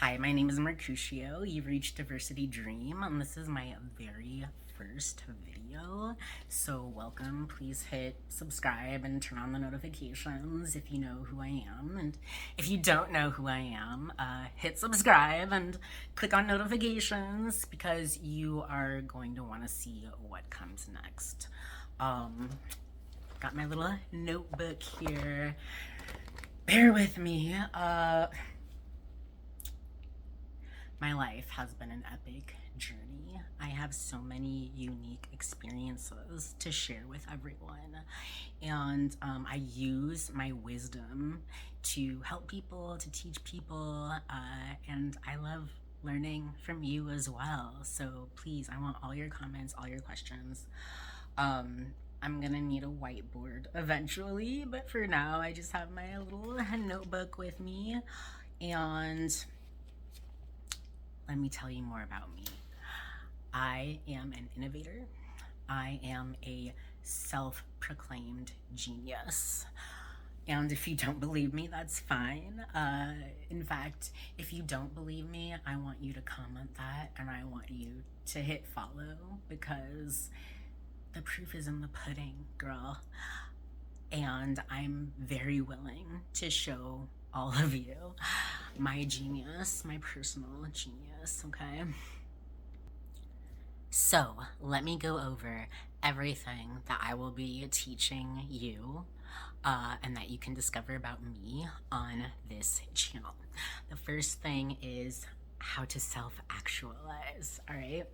Hi, my name is Mercutio. You've reached Diversity Dream, and this is my very first video. So, welcome. Please hit subscribe and turn on the notifications if you know who I am. And if you don't know who I am, hit subscribe and click on notifications because you are going to want to see what comes next. Got my little notebook here. Bear with me. My life has been an epic journey. I have so many unique experiences to share with everyone. And I use my wisdom to help people, to teach people. And I love learning from you as well. So please, I want all your comments, all your questions. I'm gonna need a whiteboard eventually, but for now, I just have my little notebook with me. And let me tell you more about me. I am an innovator. I am a self-proclaimed genius. And if you don't believe me, that's fine. In fact, if you don't believe me, I want you to comment that and I want you to hit follow because the proof is in the pudding, girl. And I'm very willing to show all of you my genius, my personal genius, okay? So let me go over everything that I will be teaching you and that you can discover about me on this channel. The first thing is how to self-actualize, all right?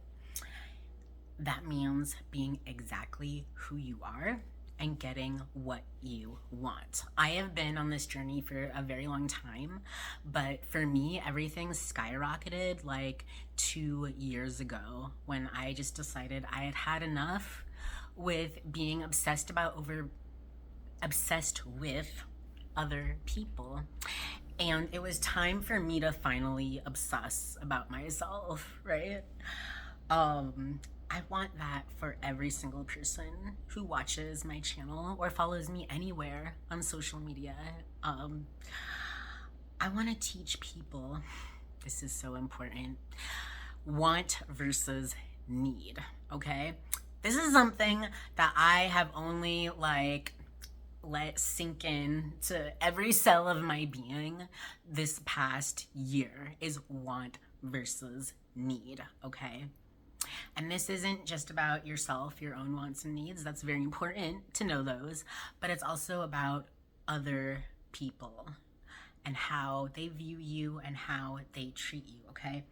That means being exactly who you are and getting what you want. I have been on this journey for a very long time, but for me, everything skyrocketed like 2 years ago when I just decided I had had enough with being obsessed with other people. And it was time for me to finally obsess about myself, right? I want that for every single person who watches my channel or follows me anywhere on social media. I want to teach people, this is so important, want versus need, okay? This is something that I have only let sink in to every cell of my being this past year is want versus need, okay? And this isn't just about yourself, your own wants and needs. That's very important to know those. But it's also about other people and how they view you and how they treat you, okay?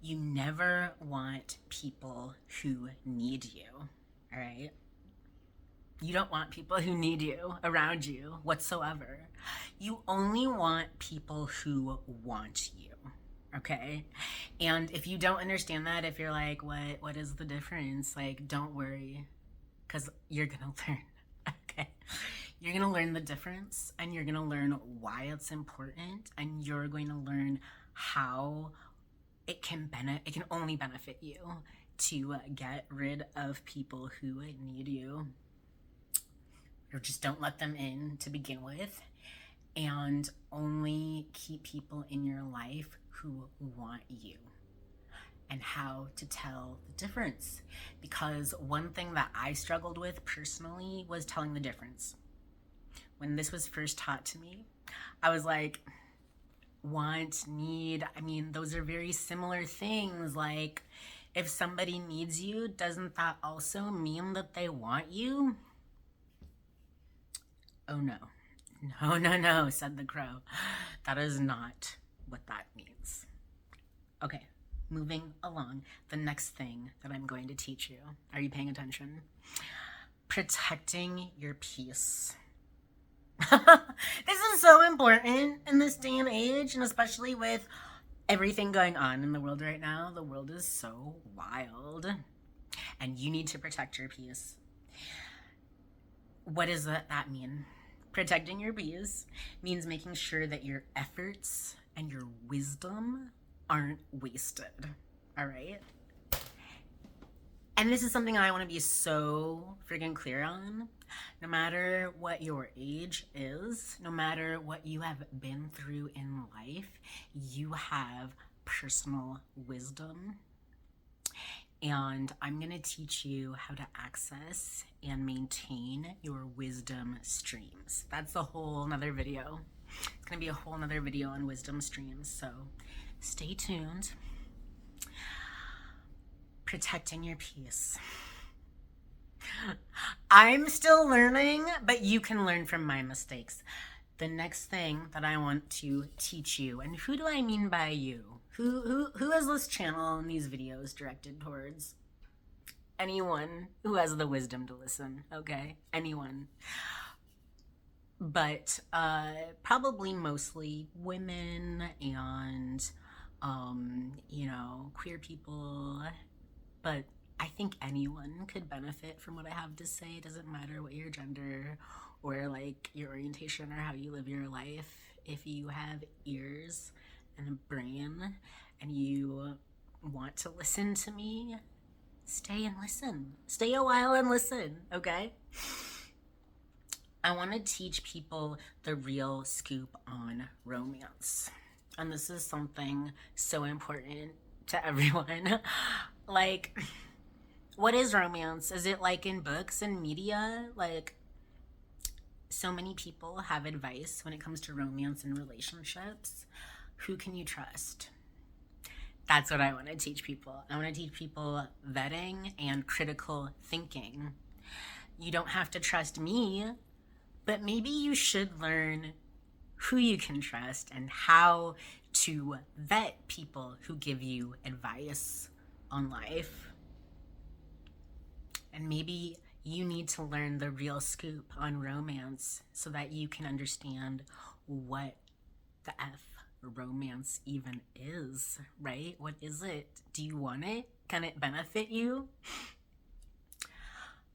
You never want people who need you, all right? You don't want people who need you around you whatsoever. You only want people who want you. Okay? And if you don't understand that, if you're like, what is the difference? Like, don't worry, because you're gonna learn, okay? You're gonna learn the difference and you're gonna learn why it's important and you're going to learn how it can only benefit you to get rid of people who need you. Or just don't let them in to begin with. And only keep people in your life who want you and how to tell the difference. Because one thing that I struggled with personally was telling the difference. When this was first taught to me, I was like, want, need, I mean, those are very similar things. Like, if somebody needs you, doesn't that also mean that they want you? Oh no. No, said the crow. That is not what that means. Okay, moving along. The next thing that I'm going to teach you. Are you paying attention? Protecting your peace. This is so important in this day and age, and especially with everything going on in the world right now. The world is so wild, and you need to protect your peace. What does that mean? Protecting your peace means making sure that your efforts and your wisdom aren't wasted, all right? And this is something I want to be so freaking clear on. No matter what your age is, no matter what you have been through in life, you have personal wisdom. And I'm going to teach you how to access and maintain your wisdom streams. That's a whole nother video. It's going to be a whole nother video on wisdom streams. So stay tuned. Protecting your peace. I'm still learning, but you can learn from my mistakes. The next thing that I want to teach you, and who do I mean by you? Who is this channel and these videos directed towards? Anyone who has the wisdom to listen, okay? Anyone. But probably mostly women and, queer people. But I think anyone could benefit from what I have to say. It doesn't matter what your gender or like your orientation or how you live your life. If you have ears and a brain and you want to listen to me, stay and listen. Stay a while and listen, okay? I want to teach people the real scoop on romance. And this is something so important to everyone. Like, what is romance? Is it like in books and media? Like, so many people have advice when it comes to romance and relationships. Who can you trust? That's what I want to teach people. I want to teach people vetting and critical thinking. You don't have to trust me, but maybe you should learn who you can trust and how to vet people who give you advice on life. And maybe you need to learn the real scoop on romance so that you can understand what the F romance even is, right? What is it? Do you want it? Can it benefit you?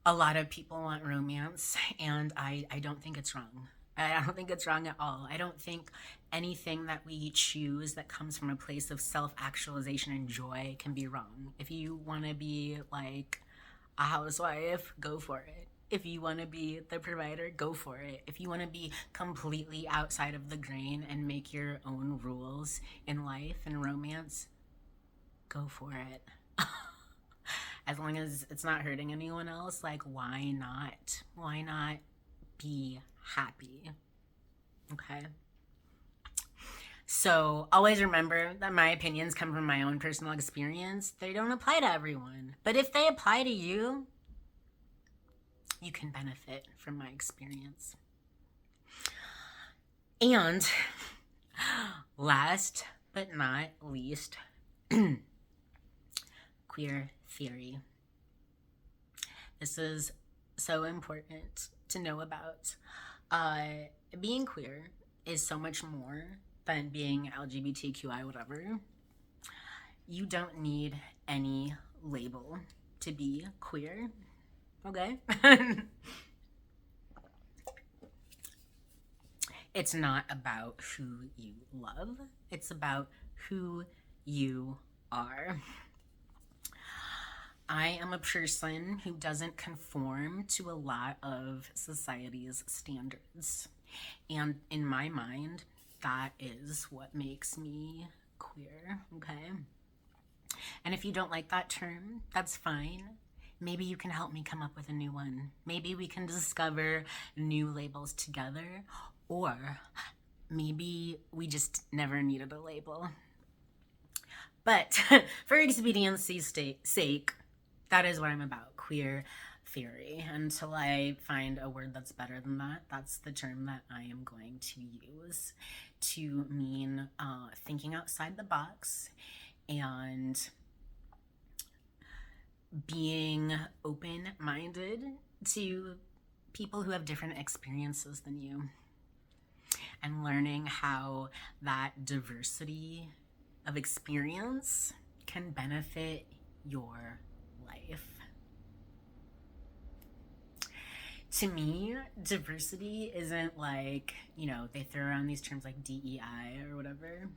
A lot of people want romance, and I don't think it's wrong. I don't think it's wrong at all. I don't think anything that we choose that comes from a place of self-actualization and joy can be wrong. If you want to be like a housewife, go for it. If you want to be the provider, go for it. If you want to be completely outside of the grain and make your own rules in life and romance, go for it. As long as it's not hurting anyone else, like, why not? Why not be happy? Okay? So always remember that my opinions come from my own personal experience. They don't apply to everyone. But if they apply to you, you can benefit from my experience. And last but not least, queer theory. This is so important to know about. Being queer is so much more than being LGBTQI whatever. You don't need any label to be queer, okay? It's not about who you love. It's about who you are. I am a person who doesn't conform to a lot of society's standards. And in my mind, that is what makes me queer, okay? And if you don't like that term, that's fine. Maybe you can help me come up with a new one. Maybe we can discover new labels together, or maybe we just never needed a label. But for expediency's sake, that is what I'm about, queer theory. Until I find a word that's better than that, that's the term that I am going to use to mean thinking outside the box and being open-minded to people who have different experiences than you, and learning how that diversity of experience can benefit your life. To me, diversity isn't like, they throw around these terms like DEI or whatever.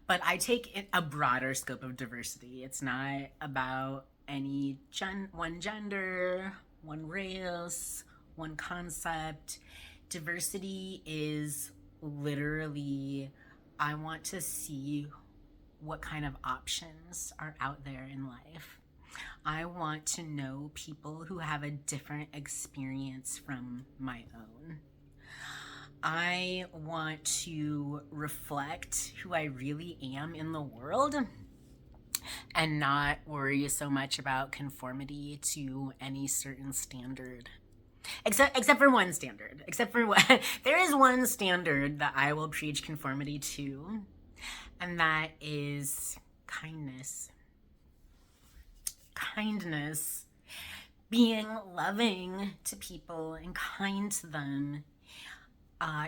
But I take a broader scope of diversity. It's not about one gender, one race, one concept. Diversity is literally, I want to see what kind of options are out there in life. I want to know people who have a different experience from my own. I want to reflect who I really am in the world and not worry so much about conformity to any certain standard. Except for one standard. Except for one, there is one standard that I will preach conformity to, and that is kindness. Kindness, being loving to people and kind to them,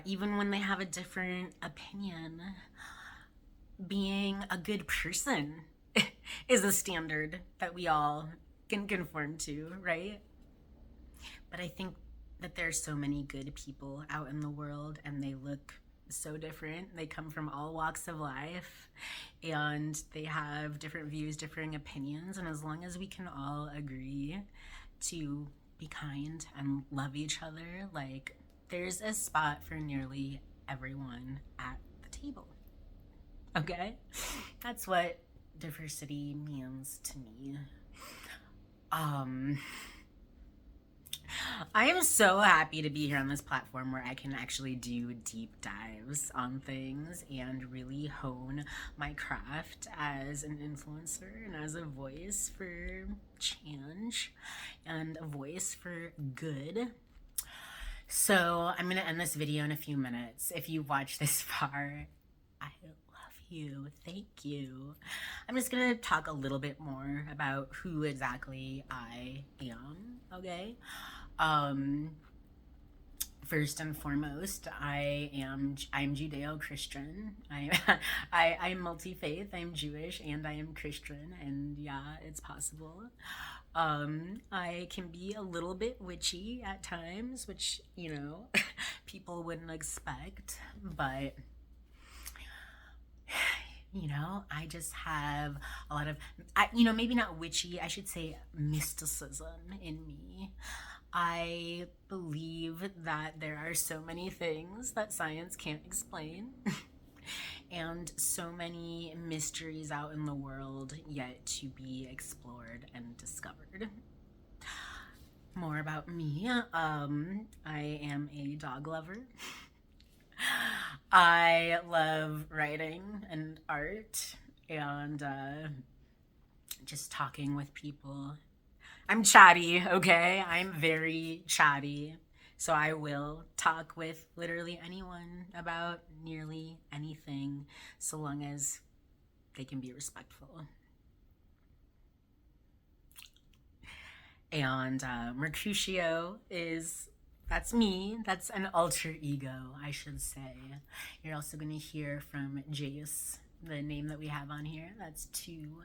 even when they have a different opinion. Being a good person is a standard that we all can conform to, right? But I think that there's so many good people out in the world, and they look so different. They come from all walks of life, and they have different views, differing opinions. And as long as we can all agree to be kind and love each other, like, there's a spot for nearly everyone at the table. Okay? That's what diversity means to me. I am so happy to be here on this platform where I can actually do deep dives on things and really hone my craft as an influencer and as a voice for change and a voice for good. So I'm going to end this video in a few minutes. If you watched this far, I love you. Thank you. I'm just going to talk a little bit more about who exactly I am, okay? First and foremost, I'm Judeo-Christian. I'm multi-faith. I'm Jewish and I am Christian, and yeah, it's possible. I can be a little bit witchy at times, which, you know, people wouldn't expect, but you know, I just have a lot of, maybe not witchy, I should say mysticism in me. I believe that there are so many things that science can't explain and so many mysteries out in the world yet to be explored and discovered. More about me. I am a dog lover. I love writing and art and just talking with people. I'm chatty, okay? I'm very chatty. So I will talk with literally anyone about nearly anything, so long as they can be respectful. And Mercutio that's me. That's an alter ego, I should say. You're also going to hear from Jace, the name that we have on here. That's two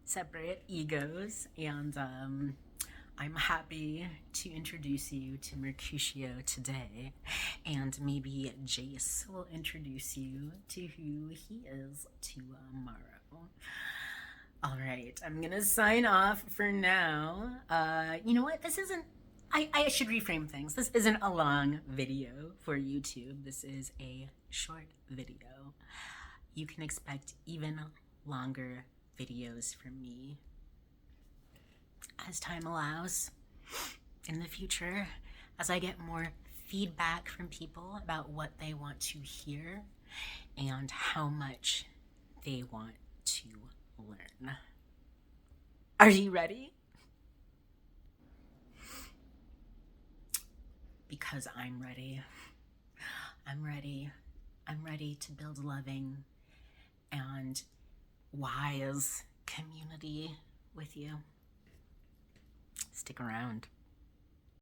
separate egos, and I'm happy to introduce you to Mercutio today, and maybe Jace will introduce you to who he is tomorrow. All right, I'm gonna sign off for now. You know what? This isn't, I should reframe things. This isn't a long video for YouTube. This is a short video. You can expect even longer videos from me as time allows in the future, as I get more feedback from people about what they want to hear and how much they want to learn. Are you ready? Because I'm ready. I'm ready. I'm ready to build loving and wise community with you. Stick around.